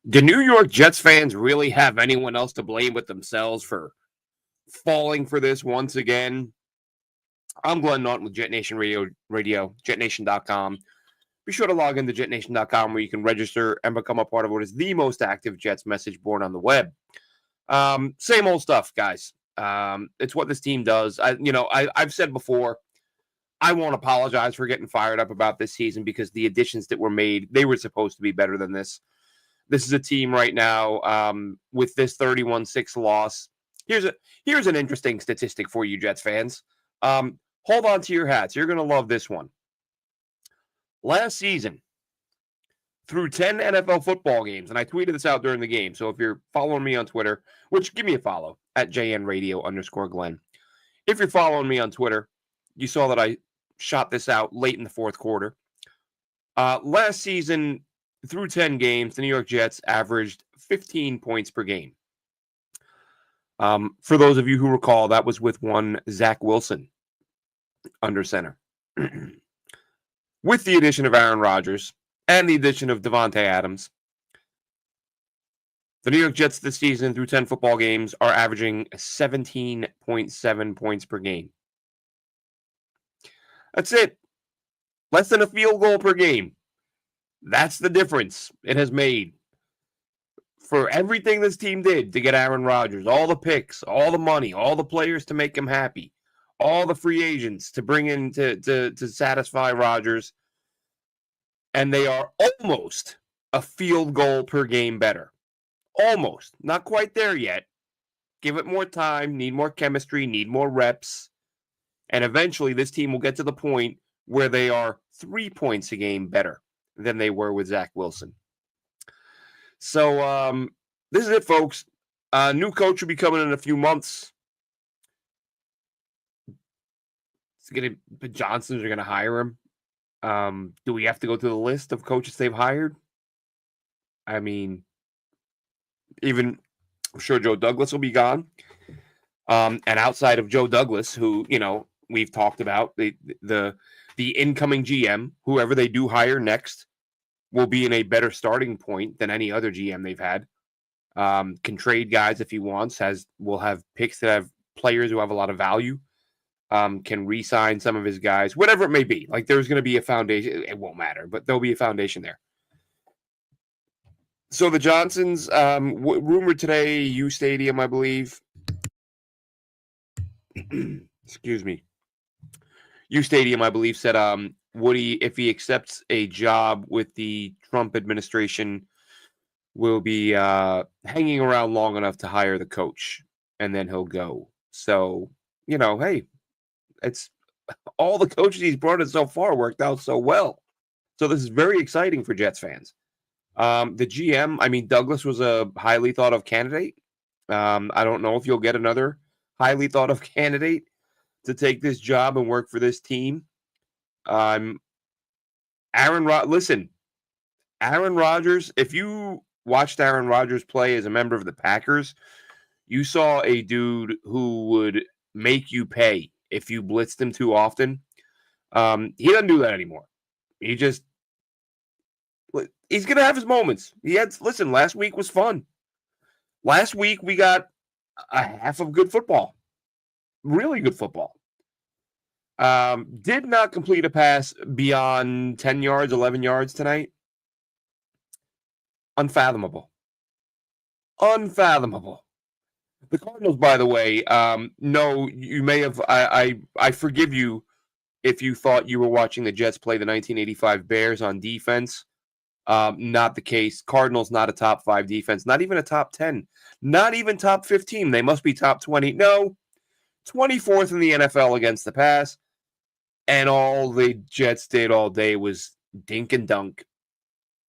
Do New York Jets fans really have anyone else to blame but themselves for falling for this once again? I'm Glenn Naughton with Jet Nation Radio, jetnation.com. Be sure to log into jetnation.com where you can register and become a part of what is the most active Jets message board on the web. Same old stuff, guys. It's what this team does. I've said before, I won't apologize for getting fired up about this season because the additions that were made, they were supposed to be better than this. This is a team right now with this 31-6 loss. Here's an interesting statistic for you, Jets fans. Hold on to your hats. You're going to love this one. Last season, through 10 NFL football games, and I tweeted this out during the game, so if you're following me on Twitter, which give me a follow, at JNRadio_Glenn. If you're following me on Twitter, you saw that I shot this out late in the fourth quarter. Last season, through 10 games, the New York Jets averaged 15 points per game. For those of you who recall, that was with one Zach Wilson under center. With the addition of Aaron Rodgers and the addition of Devontae Adams, the New York Jets this season through 10 football games are averaging 17.7 points per game. That's it. Less than a field goal per game. That's the difference it has made. For everything this team did to get Aaron Rodgers, all the picks, all the money, all the players to make him happy, all the free agents to bring in to satisfy Rodgers, and they are almost a field goal per game better. Almost. Not quite there yet. Give it more time, need more chemistry, need more reps, and eventually this team will get to the point where they are 3 points a game better than they were with Zach Wilson. So this is it, folks. New coach will be coming in a few months. The Johnsons are going to hire him. Do we have to go through the list of coaches they've hired? I mean, even I'm sure Joe Douglas will be gone. And outside of Joe Douglas, who, we've talked about, the incoming GM, whoever they do hire next, will be in a better starting point than any other GM they've had. Can trade guys if he wants, will have picks that have players who have a lot of value. Can re-sign some of his guys, whatever it may be. Like, there's going to be a foundation. It won't matter, but there'll be a foundation there. So the Johnsons, rumored today, U Stadium, I believe. Excuse me. U Stadium, I believe, said Woody, if he accepts a job with the Trump administration, will be hanging around long enough to hire the coach, and then he'll go. So, hey, it's all the coaches he's brought in so far worked out so well. So this is very exciting for Jets fans. The GM, Douglas was a highly thought of candidate. I don't know if you'll get another highly thought of candidate to take this job and work for this team. Aaron Rodgers, if you watched Aaron Rodgers play as a member of the Packers, you saw a dude who would make you pay if you blitzed him too often. He doesn't do that anymore. He's going to have his moments. Last week was fun. Last week we got a half of good football. Really good football. Did not complete a pass beyond 10 yards, 11 yards tonight. Unfathomable. The Cardinals, by the way, no, you may have, I forgive you if you thought you were watching the Jets play the 1985 Bears on defense. Not the case. Cardinals, not a top 5 defense, not even a top 10, not even top 15. They must be top 20. No, 24th in the NFL against the pass. And all the Jets did all day was dink and dunk.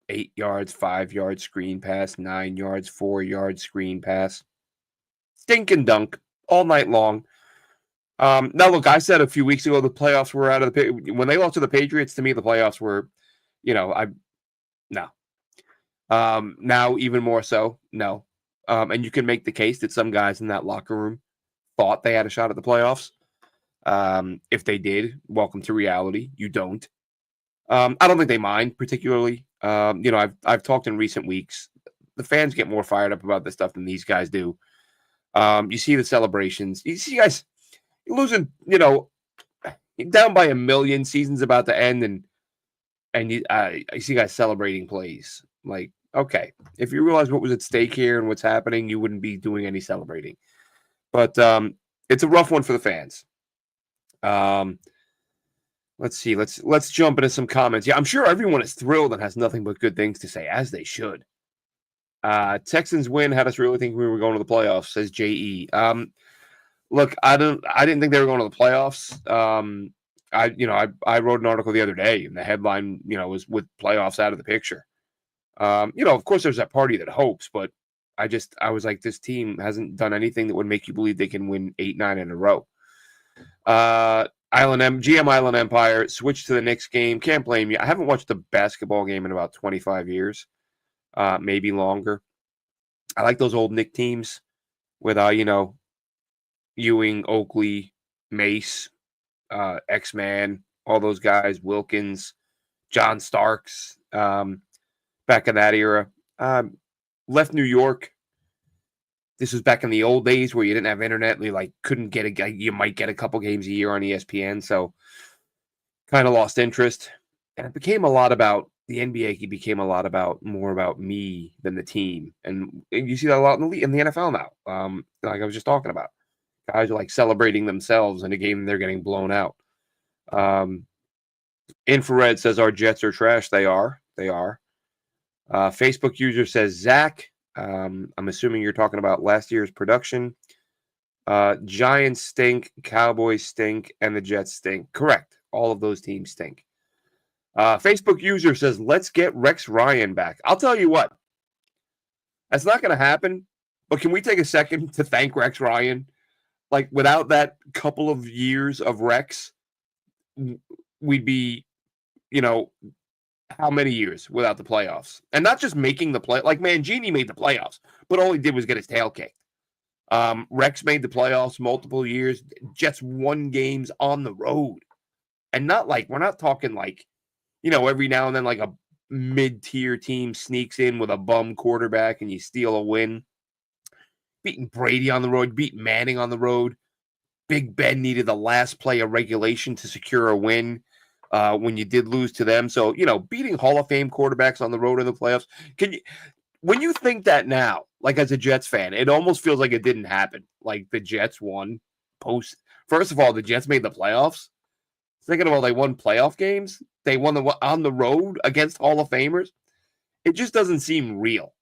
8 yards, 5 yards screen pass, 9 yards, 4 yards screen pass. Dink and dunk all night long. Now, look, I said a few weeks ago the playoffs were out of the when they lost to the Patriots. To me, the playoffs were, no. Now even more so, no. And you can make the case that some guys in that locker room thought they had a shot at the playoffs. If they did, welcome to reality. You don't. I don't think they mind particularly. I've talked in recent weeks the fans get more fired up about this stuff than these guys do. You see the celebrations. You see guys losing, you're down by 1 million, season's about to end, and I see guys celebrating plays. Like, okay, if you realize what was at stake here and what's happening, you wouldn't be doing any celebrating. But it's a rough one for the fans. Let's see. Let's jump into some comments. Yeah, I'm sure everyone is thrilled and has nothing but good things to say, as they should. Texans win had us really think we were going to the playoffs, says JE. Look, I didn't think they were going to the playoffs. I wrote an article the other day, and the headline, was with playoffs out of the picture. Of course, there's that party that hopes, but I was like, this team hasn't done anything that would make you believe they can win 8-9 in a row. GM Island Empire switched to the Knicks game. Can't blame you. I haven't watched a basketball game in about 25 years, maybe longer. I like those old Knick teams with Ewing, Oakley, Mace, X-Man, all those guys, Wilkins, John Starks, back in that era. Left New York. This was back in the old days where you didn't have internet. You couldn't get you might get a couple games a year on ESPN. So kind of lost interest. And it became a lot about the NBA. Became a lot more about me than the team. And you see that a lot in the NFL now. Like I was just talking about. Guys are celebrating themselves in a game they're getting blown out. Infrared says our Jets are trash. They are. Facebook user says Zach. I'm assuming you're talking about last year's production. Giants stink, Cowboys stink, and the Jets stink. Correct. All of those teams stink. Facebook user says, let's get Rex Ryan back. I'll tell you what. That's not going to happen. But can we take a second to thank Rex Ryan? Without that couple of years of Rex, we'd be, how many years without the playoffs? And not just making the play. Mangini made the playoffs, but all he did was get his tail kicked. Rex made the playoffs multiple years. Jets won games on the road. And not we're not talking every now and then a mid-tier team sneaks in with a bum quarterback and you steal a win. Beating Brady on the road, beating Manning on the road. Big Ben needed the last play of regulation to secure a win when you did lose to them. So, beating Hall of Fame quarterbacks on the road in the playoffs. When you think that now, as a Jets fan, it almost feels like it didn't happen. The Jets won First of all, the Jets made the playoffs. Second of all, they won playoff games. They won on the road against Hall of Famers. It just doesn't seem real.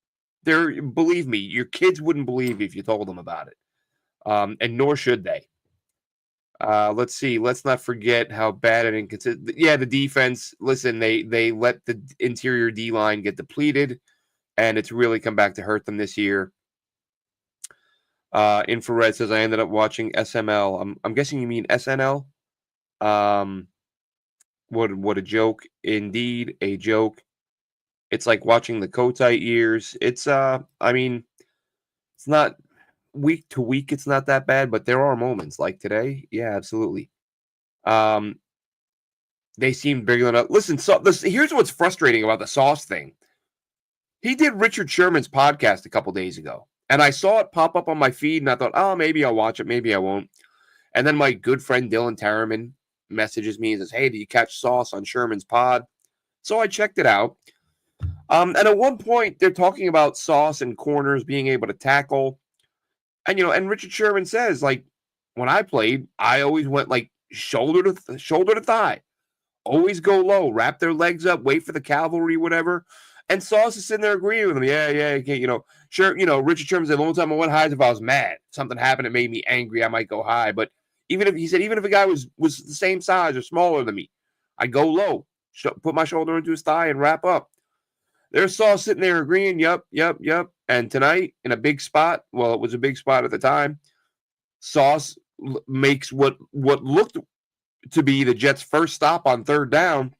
Believe me, your kids wouldn't believe you if you told them about it. And nor should they. Let's see. Let's not forget how bad and inconsistent. Yeah, the defense. Listen, they let the interior D line get depleted, and it's really come back to hurt them this year. Infrared says I ended up watching SML. I'm guessing you mean SNL. What a joke! Indeed, a joke. It's like watching the Kotite years. It's it's not week to week. It's not that bad, but there are moments like today. Yeah, absolutely. They seem bigger than us. Listen, here's what's frustrating about the Sauce thing. He did Richard Sherman's podcast a couple days ago, and I saw it pop up on my feed, and I thought, oh, maybe I'll watch it, maybe I won't. And then my good friend Dylan Tarriman messages me and says, hey, did you catch Sauce on Sherman's pod? So I checked it out. And at one point, they're talking about Sauce and corners being able to tackle. And, and Richard Sherman says, when I played, I always went shoulder to thigh. Always go low, wrap their legs up, wait for the cavalry, whatever. And Sauce is sitting there agreeing with him. Yeah, sure. Richard Sherman said, the only time I went high is if I was mad. Something happened that made me angry, I might go high. But even if a guy was the same size or smaller than me, I'd go low, put my shoulder into his thigh and wrap up. There's Sauce sitting there agreeing, yep. And tonight, in a big spot, well, it was a big spot at the time, Sauce makes what looked to be the Jets' first stop on third down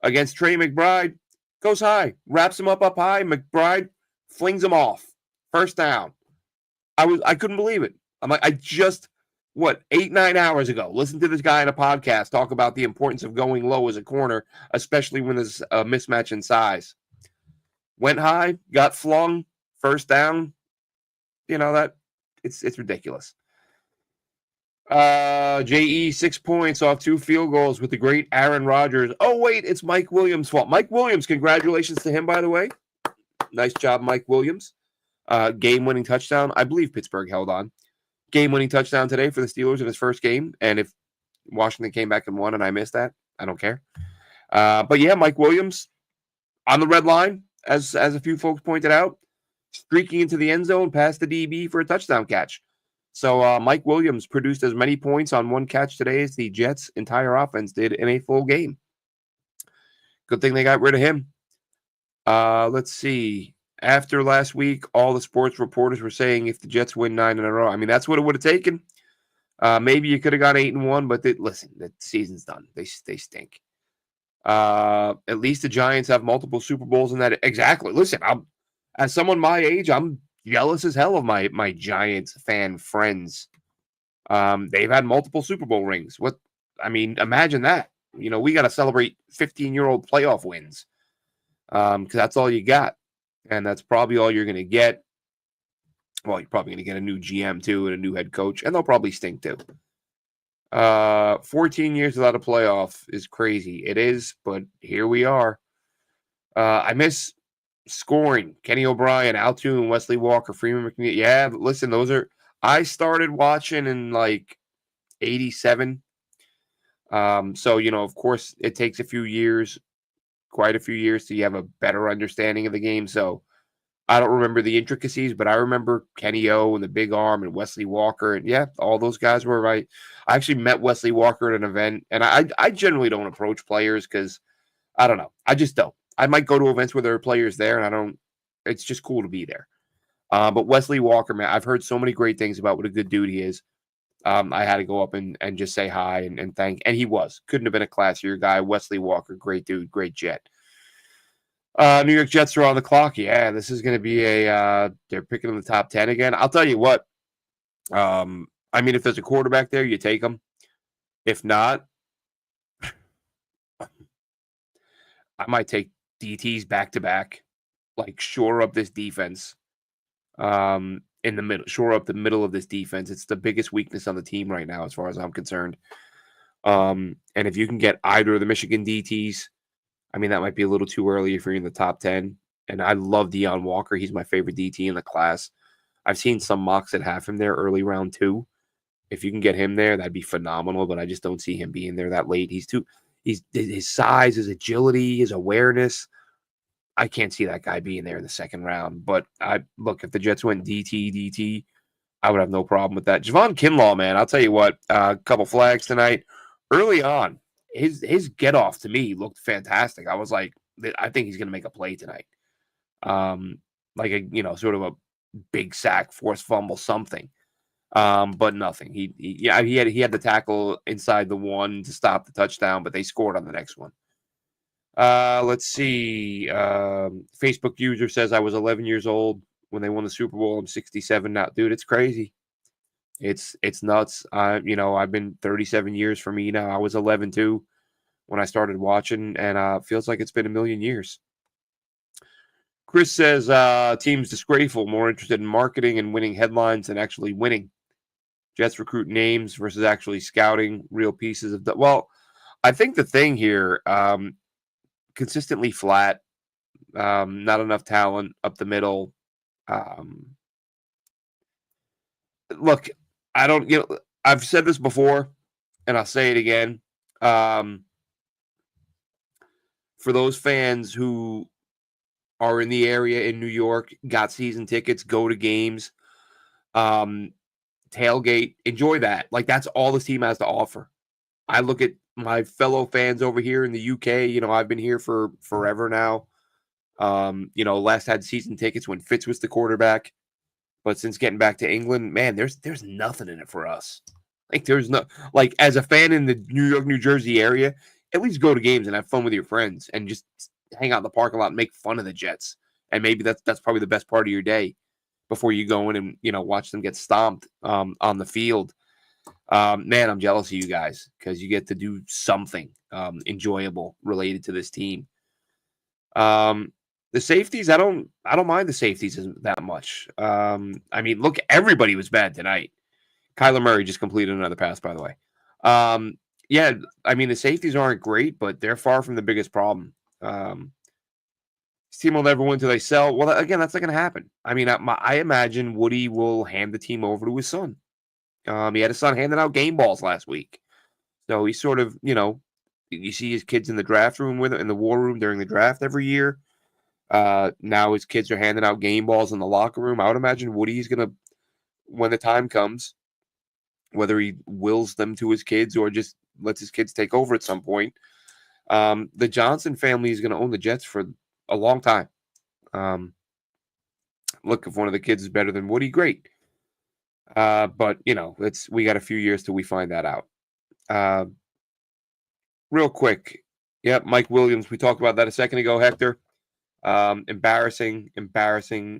against Trey McBride, goes high, wraps him up high, McBride flings him off. First down. I couldn't believe it. I'm like, 8-9 hours ago, listen to this guy in a podcast talk about the importance of going low as a corner, especially when there's a mismatch in size. went high, got flung, first down. That it's ridiculous. JE 6 points off 2 field goals with the great Aaron Rodgers. Oh, wait, it's Mike Williams' fault. Mike Williams, congratulations to him, by the way. Nice job, Mike Williams. Game-winning touchdown. I believe Pittsburgh held on. Game-winning touchdown today for the Steelers in his first game. And if Washington came back and won and I missed that, I don't care. But yeah, Mike Williams on the red line, as a few folks pointed out, streaking into the end zone past the DB for a touchdown catch. So Mike Williams produced as many points on one catch today as the Jets' entire offense did in a full game. Good thing they got rid of him. Let's see. After last week, all the sports reporters were saying if the Jets win 9 in a row, I mean, that's what it would have taken. Maybe you could have got 8-1, but listen, the season's done. They stink. At least the Giants have multiple Super Bowls in that. Exactly. Listen, as someone my age, I'm jealous as hell of my Giants fan friends. They've had multiple Super Bowl rings. Imagine that. We got to celebrate 15-year-old playoff wins. Because that's all you got. And that's probably all you're going to get. Well, you're probably going to get a new GM, too, and a new head coach. And they'll probably stink, too. 14 years without a playoff is crazy. It is, but here we are. I miss scoring. Kenny O'Brien, Altoon, and Wesley Walker, Freeman McNeil. Yeah, listen, I started watching in, 87. So, of course, it takes quite a few years till you have a better understanding of the game. So I don't remember the intricacies, but I remember Kenny O and the big arm and Wesley Walker. And yeah, all those guys were right. I actually met Wesley Walker at an event, and I generally don't approach players because I don't know. I just don't. I might go to events where there are players there, and it's just cool to be there. But Wesley Walker, man, I've heard so many great things about what a good dude he is. I had to go up and just say hi and thank. And he couldn't have been a classier guy. Wesley Walker, great dude, great Jet. New York Jets are on the clock. Yeah, this is going to be they're picking in the top 10 again. I'll tell you what. If there's a quarterback there, you take him. If not, I might take DTs back-to-back. Shore up this defense. In the middle, shore up the middle of this defense. It's the biggest weakness on the team right now, as far as I'm concerned. And if you can get either of the Michigan DTs, that might be a little too early if you're in the top 10. And I love Deion Walker. He's my favorite DT in the class. I've seen some mocks that have him there early round 2. If you can get him there, that'd be phenomenal. But I just don't see him being there that late. His size, his agility, his awareness. I can't see that guy being there in the second round. But if the Jets went DT, I would have no problem with that. Javon Kinlaw, man, I'll tell you what, a couple flags tonight. Early on, his get off to me looked fantastic. I was like, I think he's going to make a play tonight. Sort of a big sack, forced fumble, something. But nothing. He had the tackle inside the 1 to stop the touchdown, but they scored on the next one. Let's see. Facebook user says I was 11 years old when they won the Super Bowl. I'm 67 now. Dude, it's crazy. It's nuts. I've been 37 years for me now. I was 11 too when I started watching, and it feels like it's been a million years. Chris says team's disgraceful, more interested in marketing and winning headlines than actually winning. Jets recruit names versus actually scouting real pieces of well, I think the thing here, consistently flat, not enough talent up the middle. Look, I don't, I've said this before, and I'll say it again. For those fans who are in the area in New York, got season tickets, go to games, tailgate, enjoy that. That's all this team has to offer. I look at my fellow fans over here in the UK. I've been here for forever now. Last had season tickets when Fitz was the quarterback. But since getting back to England, man, there's nothing in it for us. There's no, as a fan in the New York, New Jersey area, at least go to games and have fun with your friends and just hang out in the parking lot and make fun of the Jets. And maybe that's probably the best part of your day before you go in and, watch them get stomped on the field. Man, I'm jealous of you guys because you get to do something enjoyable related to this team. The safeties, I don't mind the safeties that much. I mean, look, everybody was bad tonight. Kyler Murray just completed another pass, by the way. Yeah, I mean, the safeties aren't great, but they're far from the biggest problem. This team will never win until they sell. Well, again, that's not going to happen. I mean, I imagine Woody will hand the team over to his son. He had his son handing out game balls last week. So he's sort of, you see his kids in the draft room with him, in the war room during the draft every year. Now his kids are handing out game balls in the locker room. I would imagine Woody's going to, when the time comes, whether he wills them to his kids or just lets his kids take over at some point, the Johnson family is going to own the Jets for a long time. Look, if one of the kids is better than Woody, great. But, we got a few years till we find that out. Real quick. Yep, Mike Williams. We talked about that a second ago, Hector. Embarrassing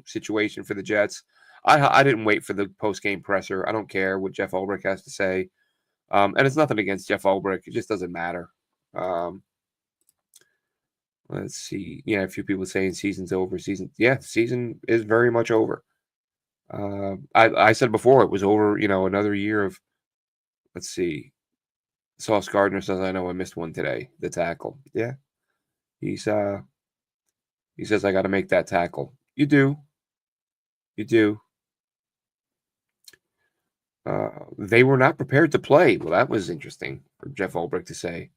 situation for the Jets. I didn't wait for the post-game presser. I don't care what Jeff Ulbrich has to say. And it's nothing against Jeff Ulbrich. It just doesn't matter. Let's see. Yeah, a few people saying season's over. Season is very much over. I said before it was over, another year of, let's see. Sauce Gardner says, I know I missed one today, the tackle. Yeah. He says, I got to make that tackle. You do. They were not prepared to play. Well, that was interesting for Jeff Ulbrich to say.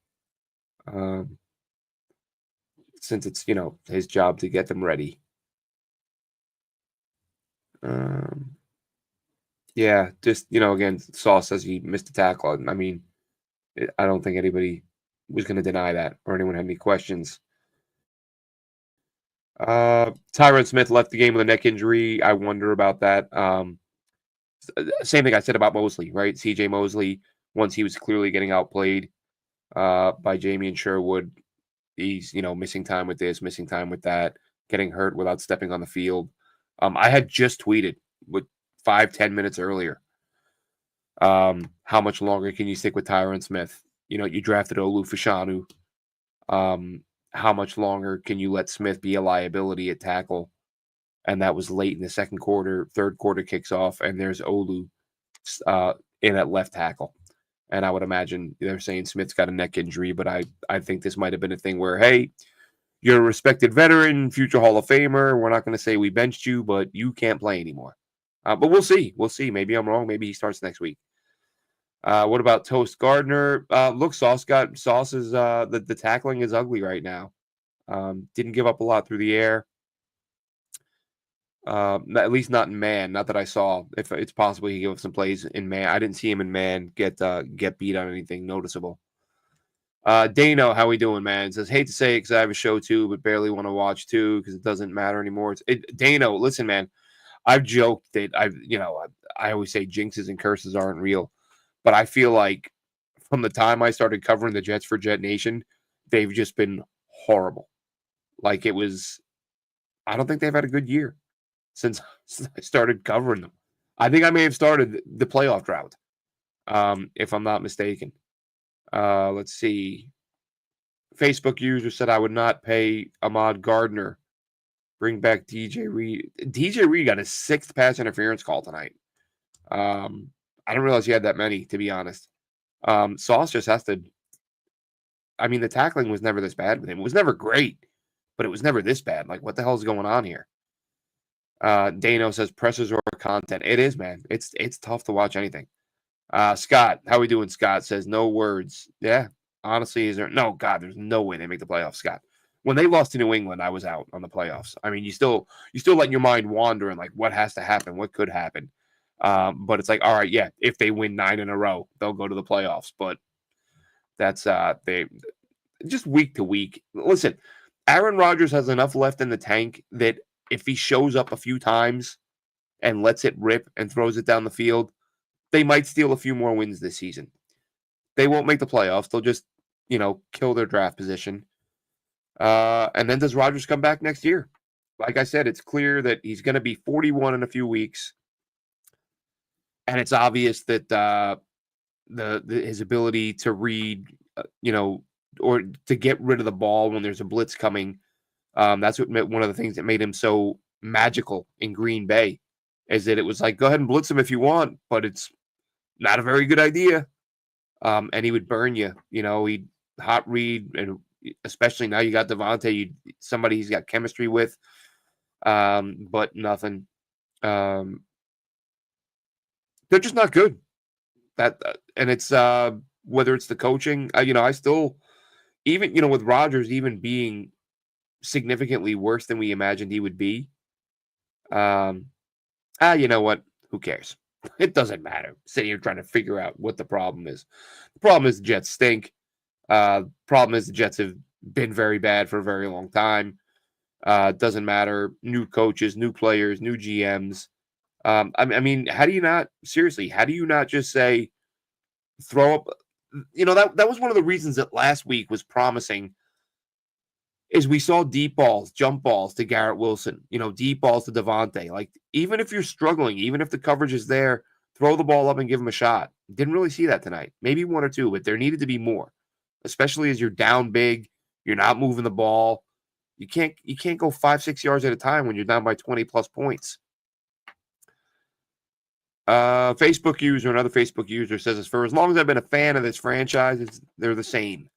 Since it's, his job to get them ready. Yeah, just, again, Sauce says he missed a tackle. I mean, I don't think anybody was going to deny that or anyone had any questions. Tyron Smith left the game with a neck injury. I wonder about that. Same thing I said about Mosley, right? CJ Mosley, once he was clearly getting outplayed by Jamie and Sherwood, he's, missing time with this, missing time with that, getting hurt without stepping on the field. I had just tweeted with 5-10 minutes earlier. How much longer can you stick with Tyron Smith? You drafted Olu Fashanu. How much longer can you let Smith be a liability at tackle? And that was late in the second quarter. Third quarter kicks off, and there's Olu in at left tackle. And I would imagine they're saying Smith's got a neck injury, but I think this might have been a thing where, hey, you're a respected veteran, future Hall of Famer. We're not going to say we benched you, but you can't play anymore. But we'll see. Maybe I'm wrong. Maybe he starts next week. What about Toast Gardner? Look, Sauce is the tackling is ugly right now. Didn't give up a lot through the air. At least not in man. Not that I saw. If it's possible he gave up some plays in man. I didn't see him in man get beat on anything noticeable. Dano, how we doing, man? Says, hate to say it because I have a show too, but barely want to watch too because it doesn't matter anymore. Dano, listen, man. I've joked that I always say jinxes and curses aren't real, but I feel like from the time I started covering the Jets for Jet Nation, they've just been horrible. Like it was, I don't think they've had a good year since I started covering them. I think I may have started the playoff drought, if I'm not mistaken. Let's see. Facebook user said I would not pay Ahmad Gardner. Bring back DJ Reed. DJ Reed got his 6th pass interference call tonight. I didn't realize he had that many, to be honest. Sauce just has to. I mean, the tackling was never this bad with him. It was never great, but it was never this bad. Like, what the hell is going on here? Dano says pressers or content. It is, man. It's tough to watch anything. Scott, how we doing? Scott says no words. Yeah, honestly, is there? No, God, there's no way they make the playoffs, Scott. When they lost to New England, I was out on the playoffs. I mean, you still let your mind wander and like what has to happen, what could happen. But it's like, all right, yeah, if they win 9 in a row, they'll go to the playoffs. But that's they just week to week. Listen, Aaron Rodgers has enough left in the tank that if he shows up a few times and lets it rip and throws it down the field, they might steal a few more wins this season. They won't make the playoffs. They'll just, kill their draft position. And then does Rodgers come back next year? Like I said, it's clear that he's going to be 41 in a few weeks. And it's obvious that his ability to read, or to get rid of the ball when there's a blitz coming That's one of the things that made him so magical in Green Bay, is that it was like, go ahead and blitz him if you want, but it's not a very good idea. And he would burn you. He'd hot read, and especially now you got Devontae, somebody he's got chemistry with, but nothing. They're just not good. And it's whether it's the coaching. I still, even with Rodgers even being significantly worse than we imagined he would be. You know what? Who cares? It doesn't matter. Sitting here trying to figure out what the problem is. The problem is the Jets stink. Problem is the Jets have been very bad for a very long time. Doesn't matter. New coaches, new players, new GMs. I mean, how do you not just say, throw up? That was one of the reasons that last week was promising, is we saw deep balls, jump balls to Garrett Wilson, deep balls to Devontae. Like, even if you're struggling, even if the coverage is there, throw the ball up and give him a shot. Didn't really see that tonight. Maybe one or two, but there needed to be more, especially as you're down big. You're not moving the ball. You can't go 5-6 yards at a time when you're down by 20 plus points. Another Facebook user says, for as long as I've been a fan of this franchise, they're the same.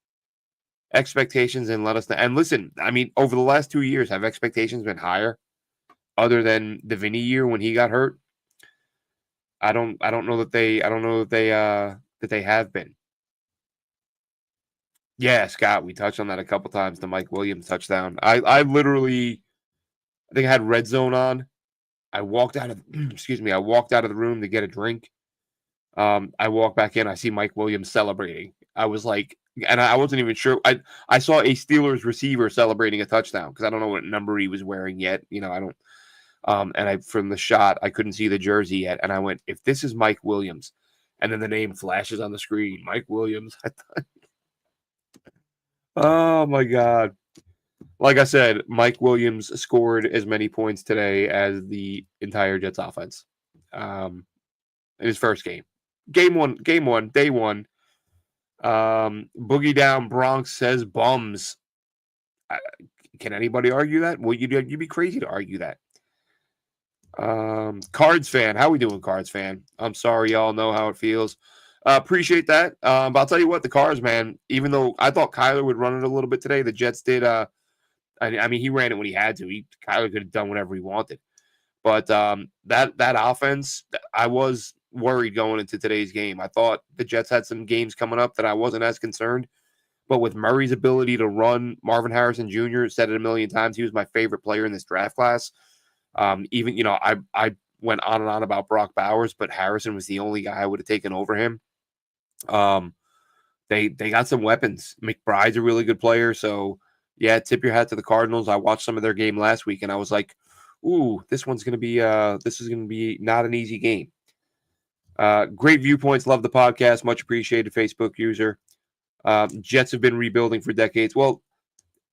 Expectations, and let us know. And listen, I mean, over the last 2 years, have expectations been higher other than the Vinny year when he got hurt? I don't know that they have been. Yeah, Scott, we touched on that a couple times, the Mike Williams touchdown. I literally, I think I had Red Zone on. I walked out of the room to get a drink. I walk back in, I see Mike Williams celebrating. I was like, and I wasn't even sure. I saw a Steelers receiver celebrating a touchdown, because I don't know what number he was wearing yet. I don't. And from the shot, I couldn't see the jersey yet, and I went, if this is Mike Williams, and then the name flashes on the screen, Mike Williams. I thought, oh my God! Like I said, Mike Williams scored as many points today as the entire Jets offense. In his first game. Day one. Boogie Down Bronx says bums. Can anybody argue that? Well, you'd be crazy to argue that. Cards fan, how we doing, Cards fan? I'm sorry, y'all know how it feels. Appreciate that. But I'll tell you what, the Cards, man. Even though I thought Kyler would run it a little bit today, the Jets did. I mean, he ran it when he had to. Kyler could have done whatever he wanted. But that offense, I was worried going into today's game. I thought the Jets had some games coming up that I wasn't as concerned. But with Murray's ability to run, Marvin Harrison Jr. said it a million times, he was my favorite player in this draft class. Even, I went on and on about Brock Bowers, but Harrison was the only guy I would have taken over him. They got some weapons. McBride's a really good player. So, yeah, tip your hat to the Cardinals. I watched some of their game last week, and I was like, ooh, this is going to be not an easy game. Great viewpoints. Love the podcast. Much appreciated, Facebook user. Jets have been rebuilding for decades. Well,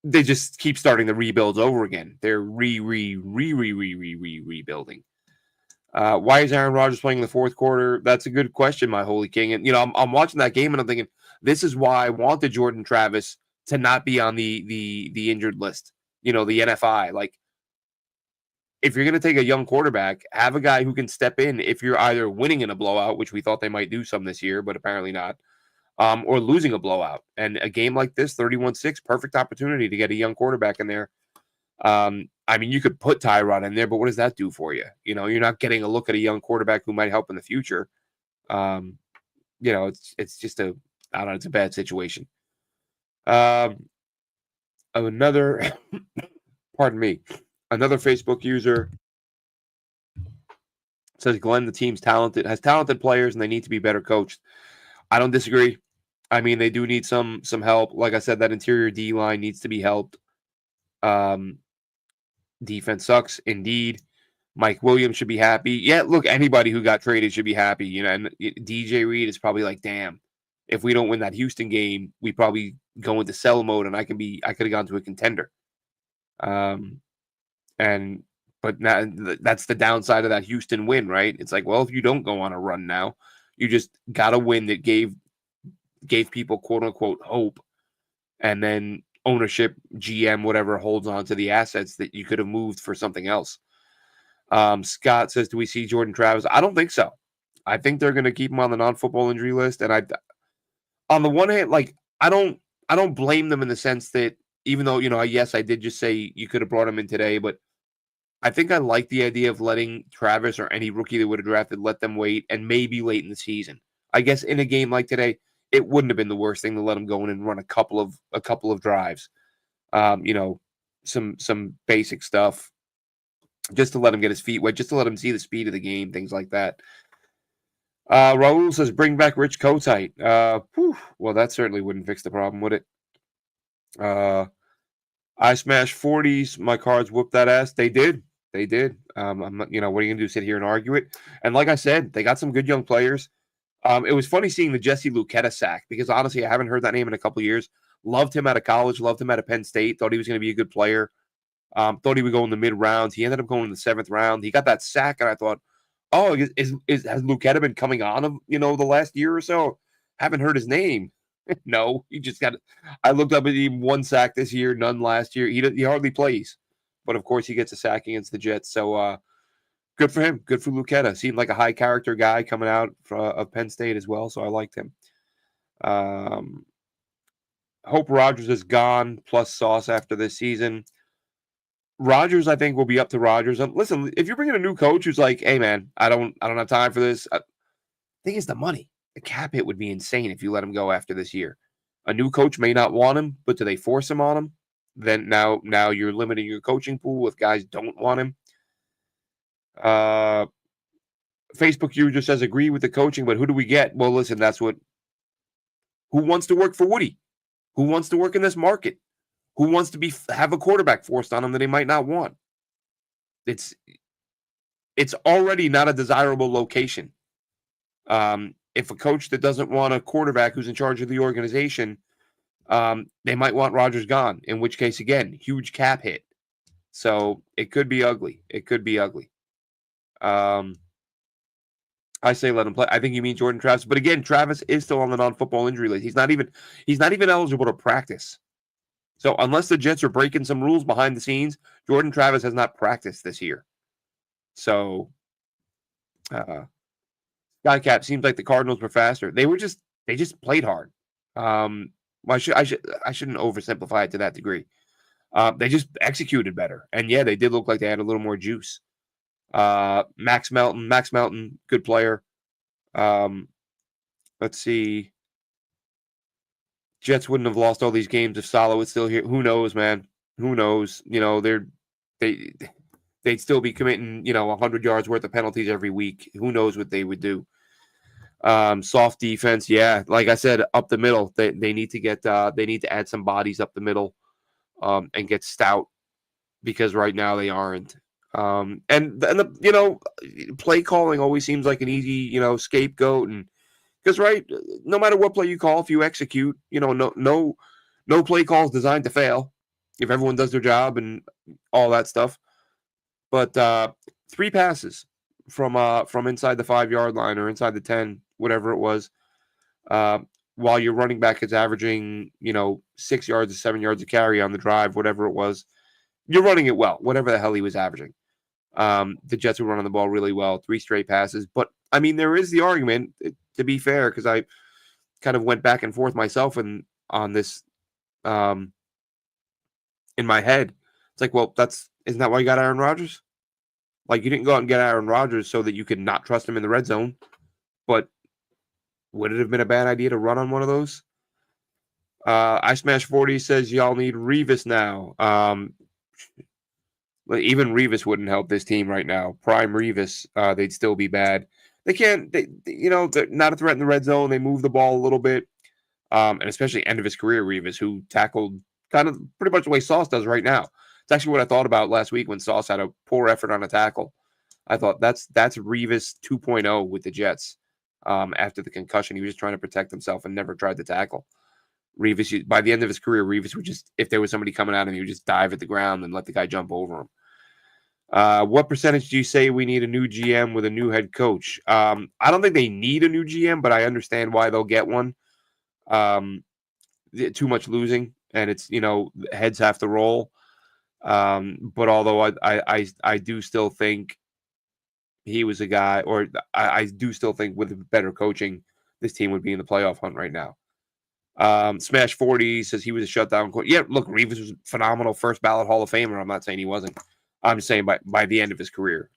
they just keep starting the rebuilds over again. They're rebuilding. Why is Aaron Rodgers playing in the fourth quarter? That's a good question, my holy king. And I'm watching that game and I'm thinking, this is why I wanted Jordan Travis to not be on the injured list. The NFI. Like, if you're going to take a young quarterback, have a guy who can step in if you're either winning in a blowout, which we thought they might do some this year, but apparently not, or losing a blowout. And a game like this, 31-6, perfect opportunity to get a young quarterback in there. I mean, you could put Tyrod in there, but what does that do for you? You're not getting a look at a young quarterback who might help in the future. It's just it's a bad situation. Another, pardon me, another Facebook user says, Glenn, the team's has talented players and they need to be better coached. I don't disagree. I mean, they do need some help. Like I said, that interior D line needs to be helped. Defense sucks indeed. Mike Williams should be happy. Yeah, look, anybody who got traded should be happy. And DJ Reed is probably like, damn, if we don't win that Houston game, we probably go into sell mode, and I could have gone to a contender. But now that's the downside of that Houston win, right? It's like, well, if you don't go on a run now, you just got a win that gave people quote unquote hope, and then ownership, GM, whatever, holds on to the assets that you could have moved for something else. Scott says, do we see Jordan Travis? I don't think so. I think they're going to keep him on the non-football injury list. And on the one hand, like, I don't blame them in the sense that even though, yes, I did just say you could have brought him in today, but I think I like the idea of letting Travis or any rookie that would have drafted, let them wait and maybe late in the season. I guess in a game like today, it wouldn't have been the worst thing to let him go in and run a couple of drives. Some basic stuff just to let him get his feet wet, just to let him see the speed of the game, things like that. Raul says, bring back Rich Kotite. Well, that certainly wouldn't fix the problem, would it? I smashed 40s. My cards whooped that ass. They did. I'm not, what are you going to do, sit here and argue it? And like I said, they got some good young players. It was funny seeing the Jesse Luketa sack because honestly, I haven't heard that name in a couple of years. Loved him out of college, loved him out of Penn State, thought he was going to be a good player. Thought he would go in the mid rounds. He ended up going in the 7th round. He got that sack, and I thought, oh, has Luketa been coming on him, the last year or so? Haven't heard his name. No, he just got. I looked up at him, 1 sack this year, none last year. He hardly plays, but of course he gets a sack against the Jets. So good for him. Good for Luketa. Seemed like a high character guy coming out of Penn State as well. So I liked him. Hope Rodgers is gone plus Sauce after this season. Rodgers, I think, will be up to Rodgers. Listen, if you're bringing a new coach who's like, hey man, I don't have time for this. Thing is the money. The cap hit would be insane if you let him go after this year. A new coach may not want him, but do they force him on him? Then now you're limiting your coaching pool if guys don't want him. Facebook user says agree with the coaching, but who do we get? Well, listen, who wants to work for Woody? Who wants to work in this market? Who wants to have a quarterback forced on them that they might not want? It's already not a desirable location. If a coach that doesn't want a quarterback who's in charge of the organization, they might want Rodgers gone, in which case, again, huge cap hit. So it could be ugly. I say let him play. I think you mean Jordan Travis. But again, Travis is still on the non-football injury list. He's not even eligible to practice. So unless the Jets are breaking some rules behind the scenes, Jordan Travis has not practiced this year. So Skycap seems like the Cardinals were faster. They just played hard. I shouldn't oversimplify it to that degree. They just executed better. And yeah, they did look like they had a little more juice. Max Melton, good player. Let's see. Jets wouldn't have lost all these games if Salah was still here. Who knows, man? Who knows? They'd still be committing, 100 yards worth of penalties every week. Who knows what they would do? Soft defense, yeah. Like I said, up the middle, they need to add some bodies up the middle, and get stout because right now they aren't. And the play calling always seems like an easy, scapegoat, and because no matter what play you call, if you execute, no play call is designed to fail if everyone does their job and all that stuff. But 3 passes from inside the 5-yard line or inside the 10, whatever it was, while your running back is averaging 6 yards or 7 yards a carry on the drive, whatever it was, you're running it well, whatever the hell he was averaging. The Jets were running the ball really well, 3 straight passes. But I mean, there is the argument, to be fair, because I kind of went back and forth myself on this in my head. It's like, well, isn't that why you got Aaron Rodgers? Like, you didn't go out and get Aaron Rodgers so that you could not trust him in the red zone. But would it have been a bad idea to run on one of those? I Smash 40 says y'all need Revis now. Even Revis wouldn't help this team right now. Prime Revis, they'd still be bad. They can't, they're not a threat in the red zone. They move the ball a little bit. And especially end of his career, Revis, who tackled kind of pretty much the way Sauce does right now. It's actually what I thought about last week when Sauce had a poor effort on a tackle. I thought that's Revis 2.0 with the Jets. After the concussion, he was just trying to protect himself and never tried to tackle. Revis, by the end of his career, Revis would just, if there was somebody coming at him, he would just dive at the ground and let the guy jump over him. What percentage do you say we need a new GM with a new head coach? I don't think they need a new GM, but I understand why they'll get one. Too much losing, and it's, heads have to roll. But although I do still think he was a guy, or I do still think with better coaching, this team would be in the playoff hunt right now. Smash 40 says he was a shutdown. Yeah, look, Reeves was a phenomenal first ballot Hall of Famer. I'm not saying he wasn't. I'm just saying by the end of his career,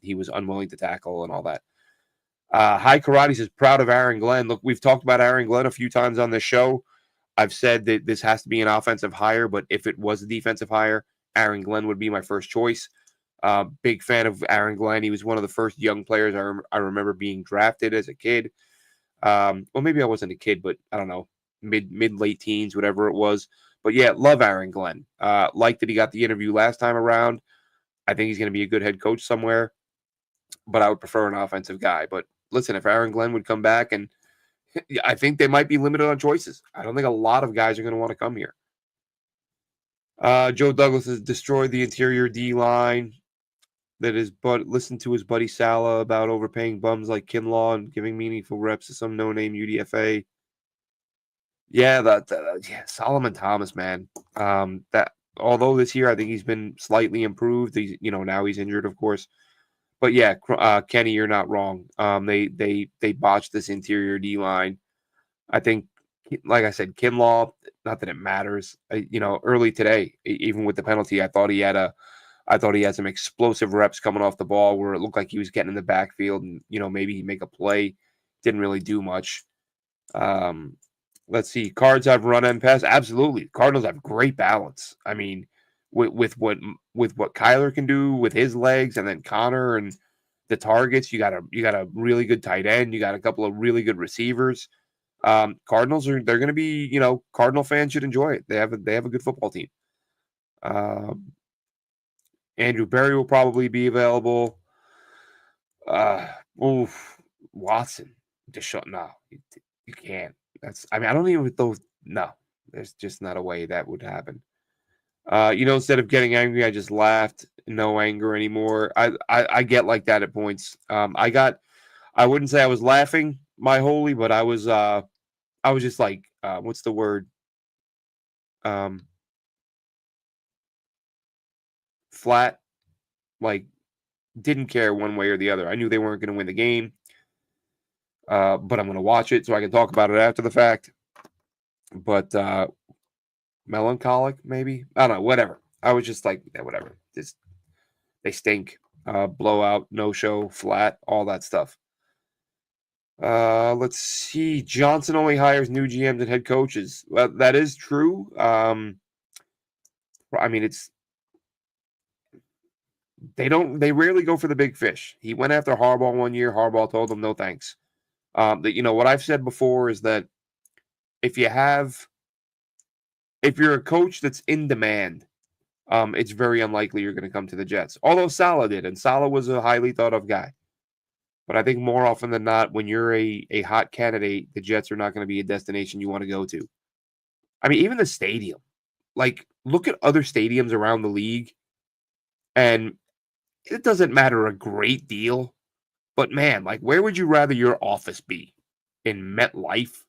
he was unwilling to tackle and all that. High Karate says proud of Aaron Glenn. Look, we've talked about Aaron Glenn a few times on this show. I've said that this has to be an offensive hire, but if it was a defensive hire, Aaron Glenn would be my first choice. Big fan of Aaron Glenn. He was one of the first young players I remember being drafted as a kid. Well, maybe I wasn't a kid, but I don't know, mid late teens, whatever it was. But yeah, love Aaron Glenn. Like that he got the interview last time around. I think he's going to be a good head coach somewhere, but I would prefer an offensive guy. But listen, if Aaron Glenn would come back, and I think they might be limited on choices. I don't think a lot of guys are going to want to come here. Joe Douglas has destroyed the interior D line. Listen to his buddy Salah about overpaying bums like Kinlaw and giving meaningful reps to some no-name UDFA. Yeah, Solomon Thomas, man. That although this year I think he's been slightly improved. He's now he's injured, of course. But yeah, Kenny, you're not wrong. They botched this interior D line. I think, like I said, Kinlaw. Not that it matters. Early today, even with the penalty, I thought he had some explosive reps coming off the ball where it looked like he was getting in the backfield and maybe he'd make a play. Didn't really do much. Let's see. Cards have run and pass. Absolutely, Cardinals have great balance. I mean, with what Kyler can do with his legs, and then Connor and the targets. You got a really good tight end. You got a couple of really good receivers. Cardinals they're going to be, Cardinal fans should enjoy it. They have a good football team. Andrew Berry will probably be available. Watson, no, you can't. I don't even those. No, there's just not a way that would happen. Instead of getting angry, I just laughed. No anger anymore. I get like that at points. I wouldn't say I was laughing, my holy, but I was just like, what's the word? Flat, like didn't care one way or the other. I knew they weren't going to win the game, but I'm going to watch it so I can talk about it after the fact. But melancholic, maybe, I don't know. Whatever. I was just like, yeah, whatever. Just they stink. Blowout, no show, flat, all that stuff. Let's see. Johnson only hires new GMs and head coaches. Well, that is true. They rarely go for the big fish. He went after Harbaugh one year. Harbaugh told him no thanks. What I've said before is that if you're a coach that's in demand, it's very unlikely you're going to come to the Jets. Although Saleh did, and Saleh was a highly thought of guy. But I think more often than not, when you're a hot candidate, the Jets are not going to be a destination you want to go to. I mean, even the stadium. Like, look at other stadiums around the league, and it doesn't matter a great deal. But, man, like, where would you rather your office be? In MetLife?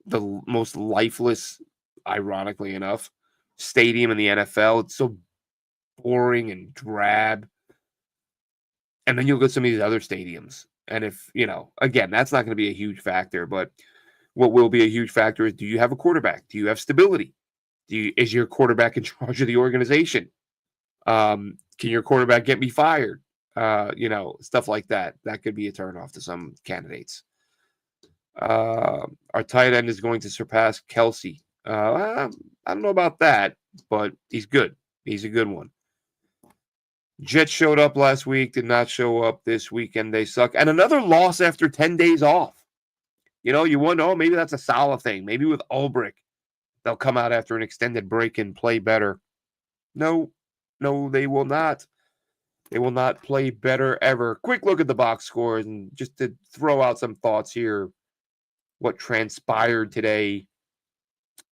The most lifeless, ironically enough, stadium in the NFL. It's so boring and drab. And then you'll go to some of these other stadiums. And if, again, that's not going to be a huge factor. But what will be a huge factor is, do you have a quarterback? Do you have stability? Is your quarterback in charge of the organization? Can your quarterback get me fired? Stuff like that. That could be a turnoff to some candidates. Our tight end is going to surpass Kelsey. I don't know about that, but he's good. He's a good one. Jets showed up last week, did not show up this weekend. They suck. And another loss after 10 days off. You wonder, maybe that's a Saleh thing. Maybe with Ulbrich, they'll come out after an extended break and play better. No, they will not. They will not play better ever. Quick look at the box scores, and just to throw out some thoughts here, what transpired today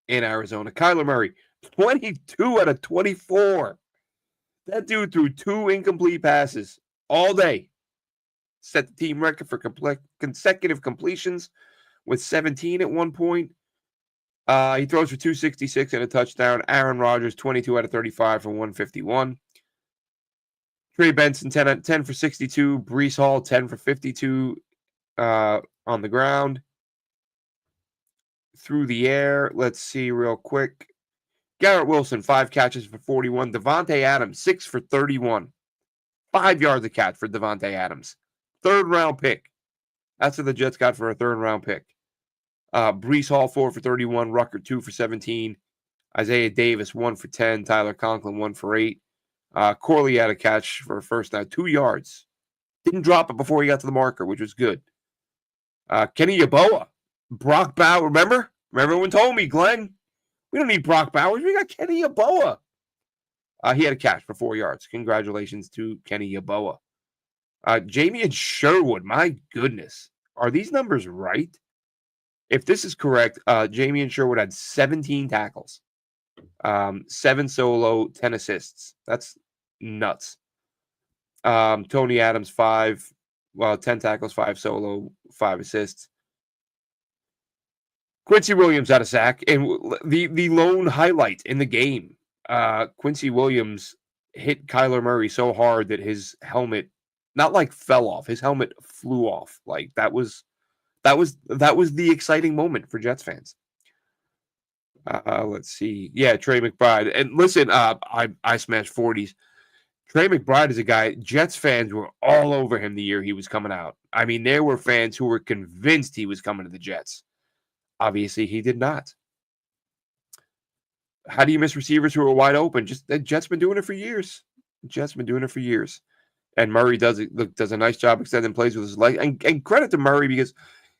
in Arizona. Kyler Murray, 22 out of 24. That dude threw 2 incomplete passes all day. Set the team record for consecutive completions with 17 at one point. He throws for 266 and a touchdown. Aaron Rodgers, 22 out of 35 for 151. Trey Benson, 10 for 62. Brees Hall, 10 for 52 on the ground. Through the air, let's see real quick. Garrett Wilson, 5 catches for 41. Davante Adams, 6 for 31. 5 yards a catch for Davante Adams. 3rd-round pick. That's what the Jets got for a 3rd-round pick. Brees Hall, 4 for 31. Rucker, 2 for 17. Isaiah Davis, 1 for 10. Tyler Conklin, 1 for 8. Corley had a catch for a first down, 2 yards. Didn't drop it before he got to the marker, which was good. Kenny Yeboah. Brock Bowers, remember? Remember when told me, Glenn, we don't need Brock Bowers. We got Kenny Yeboah. He had a catch for 4 yards. Congratulations to Kenny Yeboah. Jamie and Sherwood, my goodness. Are these numbers right? If this is correct, Jamie and Sherwood had 17 tackles. 7 solo, 10 assists. That's nuts. Tony Adams, 10 tackles, 5 solo, 5 assists. Quincy Williams had a sack. And the lone highlight in the game, Quincy Williams hit Kyler Murray so hard that his helmet not like fell off. His helmet flew off. Like that was the exciting moment for Jets fans. Let's see. Yeah, Trey McBride. And listen, I smashed 40s. Trey McBride is a guy, Jets fans were all over him the year he was coming out. I mean, there were fans who were convinced he was coming to the Jets. Obviously, he did not. How do you miss receivers who are wide open? Just the Jets been doing it for years. And Murray does a nice job extending plays with his leg. And credit to Murray because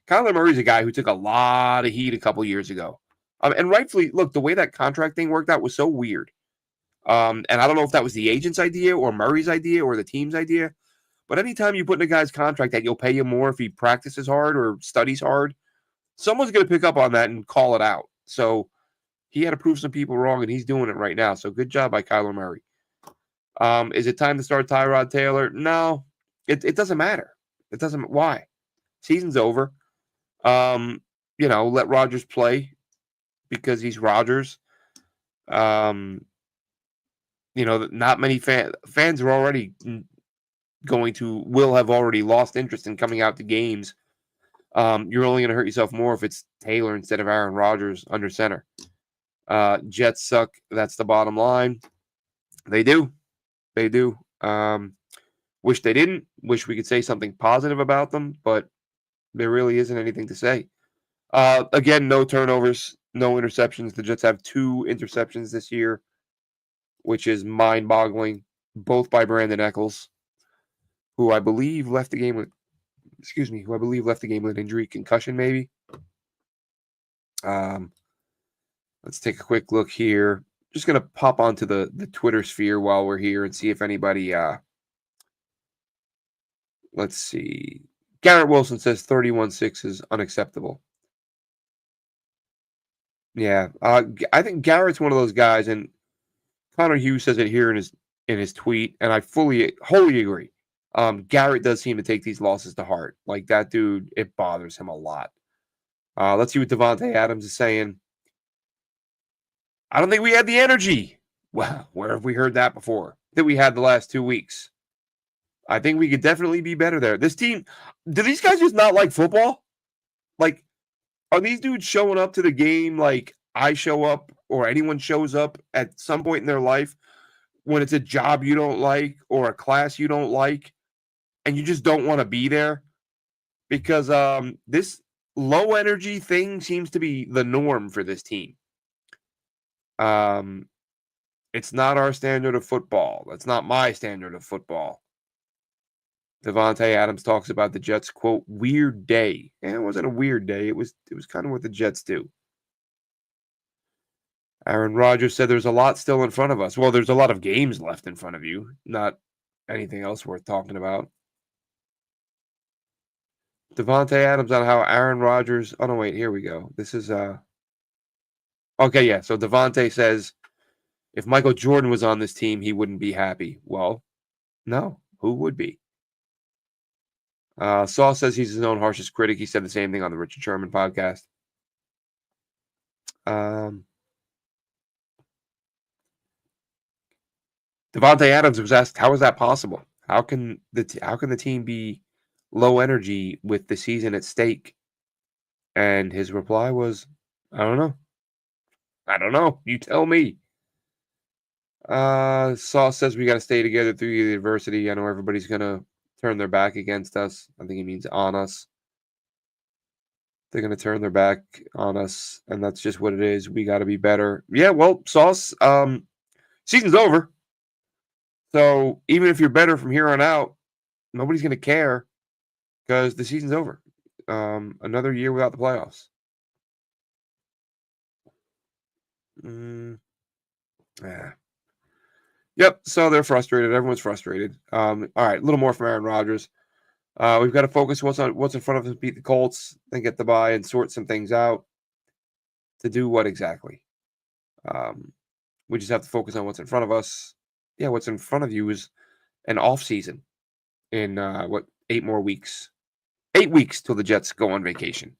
Kyler Murray's a guy who took a lot of heat a couple years ago. And rightfully, look, the way that contract thing worked out was so weird. And I don't know if that was the agent's idea or Murray's idea or the team's idea. But anytime you put in a guy's contract that you'll pay him more if he practices hard or studies hard, someone's going to pick up on that and call it out. So he had to prove some people wrong, and he's doing it right now. So good job by Kyler Murray. Is it time to start Tyrod Taylor? No, it doesn't matter. It doesn't. Why? Season's over. Let Rodgers play because he's Rodgers. Not many fans are already will have already lost interest in coming out to games. You're only going to hurt yourself more if it's Taylor instead of Aaron Rodgers under center. Jets suck. That's the bottom line. They do. Wish they didn't. Wish we could say something positive about them, but there really isn't anything to say. Again, no turnovers, no interceptions. The Jets have 2 interceptions this year, which is mind-boggling, both by Brandon Eccles, who I believe left the game with injury, concussion maybe. Let's take a quick look here. Just going to pop onto the Twitter sphere while we're here and see if anybody let's see. Garrett Wilson says 31-6 is unacceptable. Yeah, I think Garrett's one of those guys, and Connor Hughes says it here in his tweet, and I wholly agree. Garrett does seem to take these losses to heart. Like that dude, it bothers him a lot. Let's see what Davante Adams is saying. I don't think we had the energy. Well, where have we heard that before? That we had the last 2 weeks. I think we could definitely be better there. This team, do these guys just not like football? Like, are these dudes showing up to the game like I show up or anyone shows up at some point in their life when it's a job you don't like or a class you don't like and you just don't want to be there? Because this low energy thing seems to be the norm for this team. It's not our standard of football. That's not my standard of football. Davante Adams talks about the Jets, quote, weird day. And it wasn't a weird day. It was kind of what the Jets do. Aaron Rodgers said there's a lot still in front of us. Well, there's a lot of games left in front of you, not anything else worth talking about. Davante Adams on how Aaron Rodgers. Oh, no, wait. Here we go. This is. Okay, yeah. So Davante says if Michael Jordan was on this team, he wouldn't be happy. Well, no. Who would be? Saul says he's his own harshest critic. He said the same thing on the Richard Sherman podcast. Devontae Adams was asked, "How is that possible? How can the team be low energy with the season at stake?" And his reply was, "I don't know. I don't know. You tell me." Sauce says we got to stay together through the adversity. I know everybody's gonna turn their back against us. I think he means on us. They're gonna turn their back on us, and that's just what it is. We got to be better. Yeah, well, Sauce, season's over. So even if you're better from here on out, nobody's gonna care because the season's over. Another year without the playoffs. Yeah. Yep. So they're frustrated. Everyone's frustrated. All right. A little more from Aaron Rodgers. We've got to focus what's in front of us, beat the Colts, then get the bye and sort some things out. To do what exactly? We just have to focus on what's in front of us. Yeah, what's in front of you is an off season in 8 more weeks. 8 weeks till the Jets go on vacation.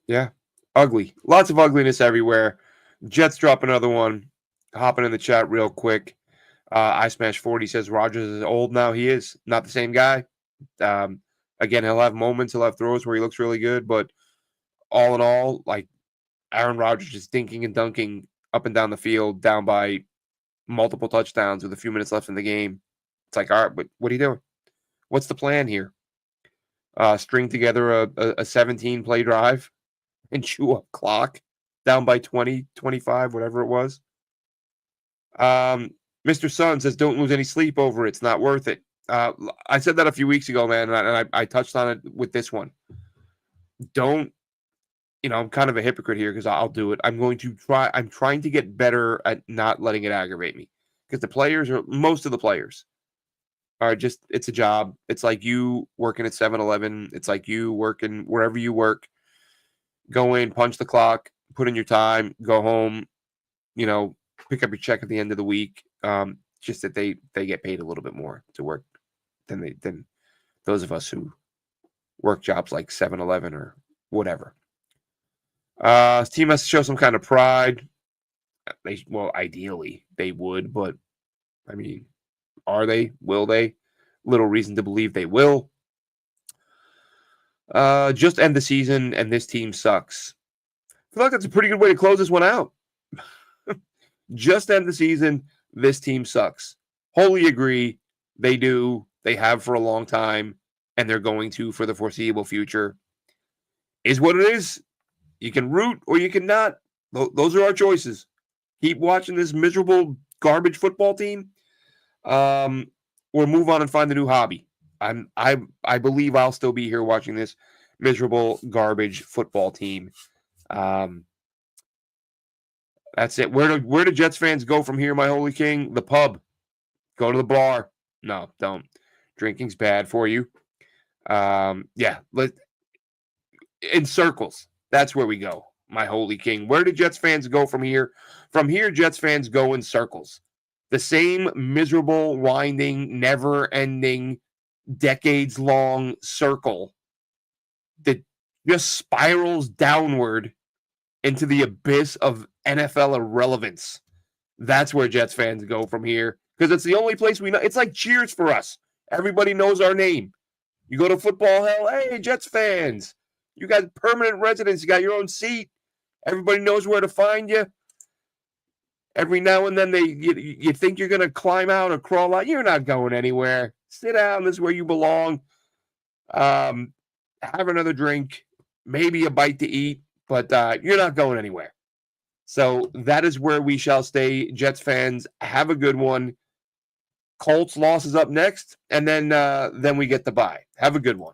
Yeah, ugly. Lots of ugliness everywhere. Jets drop another one. Hopping in the chat real quick. I Smash 40 says Rodgers is old now. He is not the same guy. Again, he'll have moments, he'll have throws where he looks really good, but all in all, like Aaron Rodgers just dinking and dunking up and down the field, down by multiple touchdowns with a few minutes left in the game. It's like, all right, but what are you doing? What's the plan here? String together a 17 play drive and chew up clock down by 20, 25, whatever it was. Mr. Sun says, don't lose any sleep over it. It's not worth it. I said that a few weeks ago, man, and I touched on it with this one. Don't, I'm kind of a hypocrite here because I'll do it. I'm trying to get better at not letting it aggravate me because most of the players are just, it's a job. It's like you working at 7-Eleven. It's like you working wherever you work. Go in, punch the clock, put in your time, go home, pick up your check at the end of the week. Just that they get paid a little bit more to work than those of us who work jobs like 7-Eleven or whatever. His team has to show some kind of pride. Ideally they would, but I mean, are they? Will they? Little reason to believe they will. Just end the season and this team sucks. I feel like that's a pretty good way to close this one out. Just end the season. This team sucks. Wholly agree. They do. They have for a long time, and they're going to for the foreseeable future. Is what it is. You can root or you can not. Those are our choices. Keep watching this miserable garbage football team, or move on and find a new hobby. I believe I'll still be here watching this miserable garbage football team. That's it. Where do Jets fans go from here, my holy king? The pub. Go to the bar. No, don't. Drinking's bad for you. In circles. That's where we go, my holy king. Where do Jets fans go from here? From here, Jets fans go in circles. The same miserable, winding, never-ending, decades-long circle that just spirals downward into the abyss of NFL irrelevance. That's where Jets fans go from here because it's the only place we know. It's like Cheers for us. Everybody knows our name. You go to football hell, hey, Jets fans. You got permanent residence. You got your own seat. Everybody knows where to find you. Every now and then you think you're going to climb out or crawl out. You're not going anywhere. Sit down. This is where you belong. Have another drink, maybe a bite to eat, but you're not going anywhere. So that is where we shall stay. Jets fans, have a good one. Colts loss is up next, and then we get the bye. Have a good one.